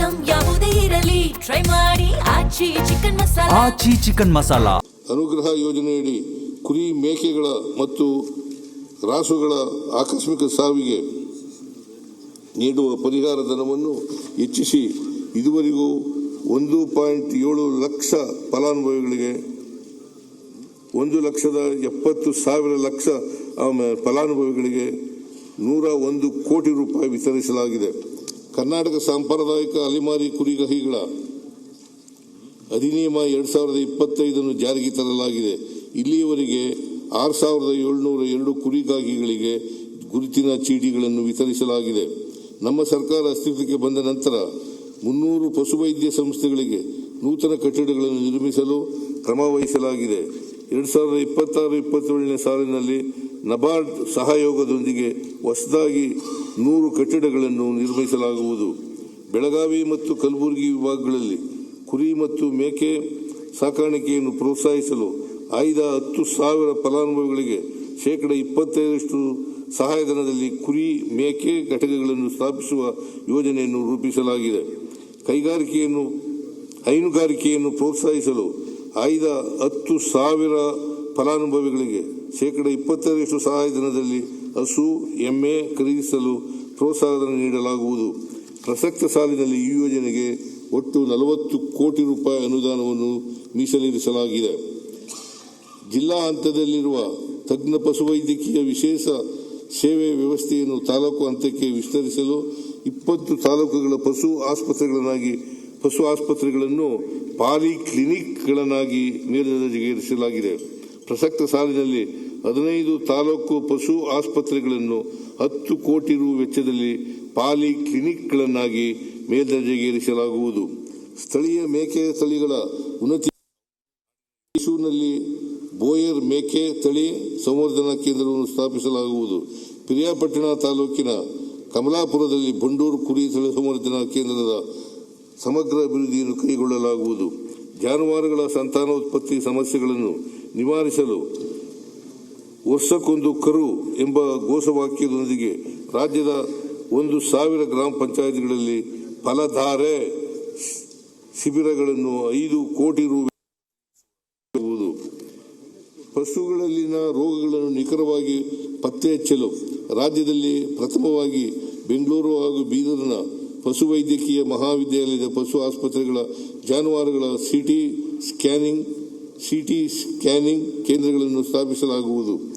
Item ಯಾವುದೇ ಇರಲಿ try ಮಾಡಿ ಆಚಿ ಚಿಕನ್ ಮಸಾಲಾ. ಅನುಗ್ರಹ ಯೋಜನೆಯಡಿ ಕುರಿ ಮೇಕೆಗಳ ಮತ್ತು ರಾಸುಗಳ ಆಕಸ್ಮಿಕ ಸಾವಿಗೆ ನೀಡುವ ಪರಿಹಾರ ಧನವನ್ನು ಹೆಚ್ಚಿಸಿ ಇದುವರೆಗೂ 1.7 ಲಕ್ಷ ಫಲಾನುಭವಿಗಳಿಗೆ 1,70,000 ಫಲಾನುಭವಿಗಳಿಗೆ 101 ಕೋಟಿ ರೂಪಾಯಿ ವಿತರಿಸಲಾಗಿದೆ. ಕರ್ನಾಟಕ ಸಾಂಪ್ರದಾಯಿಕ ಅಲೆಮಾರಿ ಕುರಿಗಾಹಿಗಳ ಅಧಿನಿಯಮ 2025 ಜಾರಿಗೆ ತರಲಾಗಿದೆ. ಇಲ್ಲಿಯವರೆಗೆ 6,702 ಕುರಿಗಾಹಿಗಳಿಗೆ ಗುರುತಿನ ಚೀಟಿಗಳನ್ನು ವಿತರಿಸಲಾಗಿದೆ. ನಮ್ಮ ಸರ್ಕಾರ ಅಸ್ತಿತ್ವಕ್ಕೆ ಬಂದ ನಂತರ 300 ಪಶುವೈದ್ಯ ಸಂಸ್ಥೆಗಳಿಗೆ ನೂತನ ಕಟ್ಟಡಗಳನ್ನು ನಿರ್ಮಿಸಲು ಕ್ರಮ ವಹಿಸಲಾಗಿದೆ. 2026-27 ಸಾಲಿನಲ್ಲಿ ನಬಾರ್ಡ್ ಸಹಯೋಗದೊಂದಿಗೆ ಹೊಸದಾಗಿ 100 ಕಟ್ಟಡಗಳನ್ನು ನಿರ್ಮಿಸಲಾಗುವುದು. ಬೆಳಗಾವಿ ಮತ್ತು ಕಲಬುರಗಿ ವಿಭಾಗಗಳಲ್ಲಿ ಕುರಿ ಮತ್ತು ಮೇಕೆ ಸಾಕಾಣಿಕೆಯನ್ನು ಪ್ರೋತ್ಸಾಹಿಸಲು ಆಯ್ದ 10,000 ಫಲಾನುಭವಿಗಳಿಗೆ 25% ಸಹಾಯಧನದಲ್ಲಿ ಕುರಿ ಮೇಕೆ ಘಟಕಗಳನ್ನು ಸ್ಥಾಪಿಸುವ ಯೋಜನೆಯನ್ನು ರೂಪಿಸಲಾಗಿದೆ. ಹೈನುಗಾರಿಕೆಯನ್ನು ಪ್ರೋತ್ಸಾಹಿಸಲು ಆಯ್ದ 10,000 ಫಲಾನುಭವಿಗಳಿಗೆ 25% ಸಹಾಯಧನದಲ್ಲಿ ಹಸು ಎಮ್ಮೆ ಖರೀದಿಸಲು ಪ್ರೋತ್ಸಾಹಧನ ನೀಡಲಾಗುವುದು. ಪ್ರಸಕ್ತ ಸಾಲಿನಲ್ಲಿ ಈ ಯೋಜನೆಗೆ ಒಟ್ಟು 40 ಕೋಟಿ ರೂಪಾಯಿ ಅನುದಾನವನ್ನು ಮೀಸಲಿರಿಸಲಾಗಿದೆ. ಜಿಲ್ಲಾ ಹಂತದಲ್ಲಿರುವ ತಜ್ಞ ಪಶುವೈದ್ಯಕೀಯ ವಿಶೇಷ ಸೇವೆ ವ್ಯವಸ್ಥೆಯನ್ನು ತಾಲೂಕು ಹಂತಕ್ಕೆ ವಿಸ್ತರಿಸಲು 20 ತಾಲೂಕುಗಳ ಪಶು ಆಸ್ಪತ್ರೆಗಳನ್ನು ಪಾಲಿಕ್ಲಿನಿಕ್ಗಳನ್ನಾಗಿ ಮೇಲ್ದರ್ಜೆಗೇರಿಸಲಾಗಿದೆ. ಪ್ರಸಕ್ತ ಸಾಲಿನಲ್ಲಿ 15 ತಾಲೂಕು ಪಶು ಆಸ್ಪತ್ರೆಗಳನ್ನು 10 ಕೋಟಿ ರು ವೆಚ್ಚದಲ್ಲಿ ಪಾಲಿಕ್ಲಿನಿಕ್ಗಳನ್ನಾಗಿ ಮೇಲ್ದರ್ಜೆಗೇರಿಸಲಾಗುವುದು. ಸ್ಥಳೀಯ ಮೇಕೆ ತಳಿಗಳ ಉನ್ನತಿ ಮೈಸೂರಿನಲ್ಲಿ ಬೋಯರ್ ಮೇಕೆ ತಳಿ ಸಂವರ್ಧನಾ ಕೇಂದ್ರವನ್ನು ಸ್ಥಾಪಿಸಲಾಗುವುದು. ಪಿರಿಯಾಪಟ್ಟಣ ತಾಲೂಕಿನ ಕಮಲಾಪುರದಲ್ಲಿ ಬಂಡೂರು ಕುರಿ ತಳಿ ಸಂವರ್ಧನಾ ಕೇಂದ್ರದ ಸಮಗ್ರ ಅಭಿವೃದ್ಧಿಯನ್ನು ಕೈಗೊಳ್ಳಲಾಗುವುದು. ಜಾನುವಾರುಗಳ ಸಂತಾನೋತ್ಪತ್ತಿ ಸಮಸ್ಯೆಗಳನ್ನು ನಿವಾರಿಸಲು ವರ್ಷಕ್ಕೊಂದು ಕರು ಎಂಬ ಘೋಷವಾಕ್ಯದೊಂದಿಗೆ ರಾಜ್ಯದ 1,000 ಗ್ರಾಮ ಪಂಚಾಯಿತಿಗಳಲ್ಲಿ ಫಲಧಾರೆ ಶಿಬಿರಗಳನ್ನು 5 ಕೋಟಿ ರು. ಪಶುಗಳಲ್ಲಿನ ರೋಗಗಳನ್ನು ನಿಖರವಾಗಿ ಪತ್ತೆ ಹಚ್ಚಲು ರಾಜ್ಯದಲ್ಲಿ ಪ್ರಥಮವಾಗಿ ಬೆಂಗಳೂರು ಹಾಗೂ ಬೀದರ್ನ ಪಶುವೈದ್ಯಕೀಯ ಮಹಾವಿದ್ಯಾಲಯದ ಪಶು ಆಸ್ಪತ್ರೆಗಳ ಜಾನುವಾರುಗಳ ಸಿಟಿ ಸ್ಕ್ಯಾನಿಂಗ್ ಕೇಂದ್ರಗಳನ್ನು ಸ್ಥಾಪಿಸಲಾಗುವುದು.